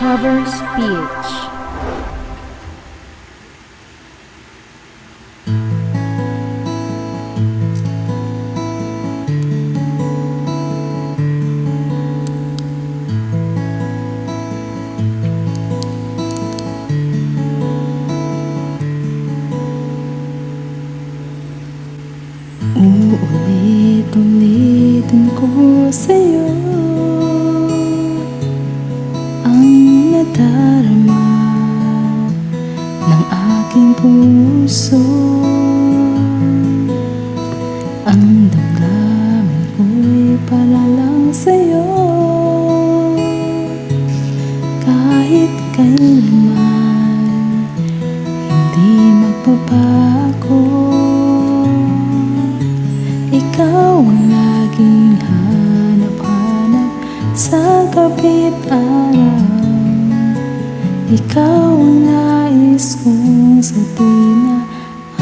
Covers PH. Uulit-ulitin ko sa'yo ang nadarama ng aking puso. Ang damdamin ko'y para lang sa'yo, kahit kailanman hindi magbabago. Ikaw ang laging hanap-hanap sa gabi't araw. Ikaw ang nais kong sa tuwina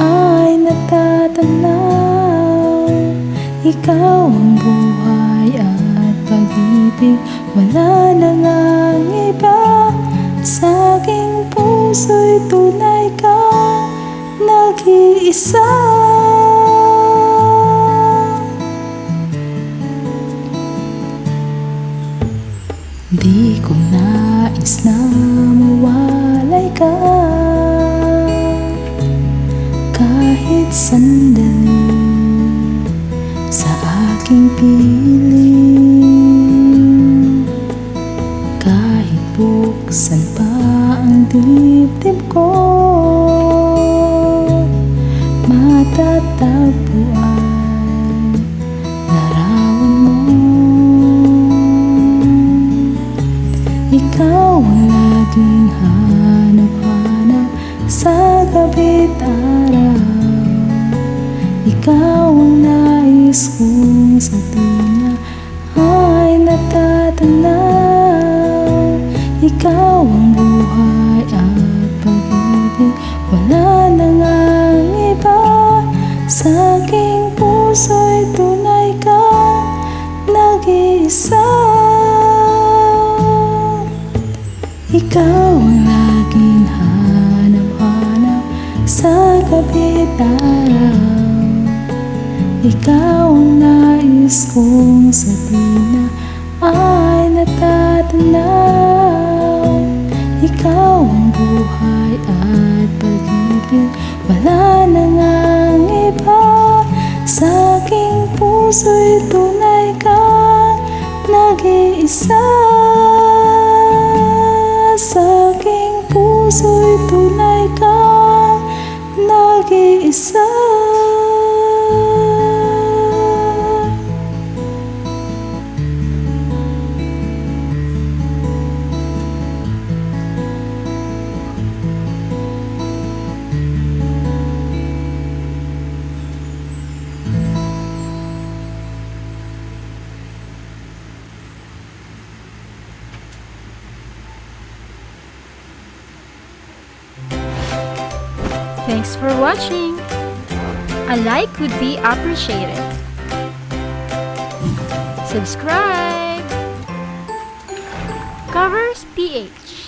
ay natatanaw. Ikaw ang buhay at pag-ibig, wala na ngang iba. Sa aking puso'y tunay kang nag-iisa. Di ko nais na mawalay ka kahit sandali sa aking piling. Kahit buksan pa ang dibdib ko, matatagpuan larawan mo. Ikaw ang laging hanap-hanap sa gabi't araw. Ikaw ang nais kong sa tuwina ay natatanaw. Ikaw ang buhay at pag-ibig, wala na ngang iba. Sa aking puso'y tunay kang nag-iisa. Ikaw ang laging hanap-hanap sa gabi't araw. Ikaw ang nais kong sa tuwina ay natatanaw. Ikaw ang buhay at pag-ibig, wala na ngang iba. Sa aking puso'y tunay kang nag-iisa. Sa aking puso'y tunay kang nag-iisa. Thanks for watching. A like would be appreciated. Subscribe. Covers PH.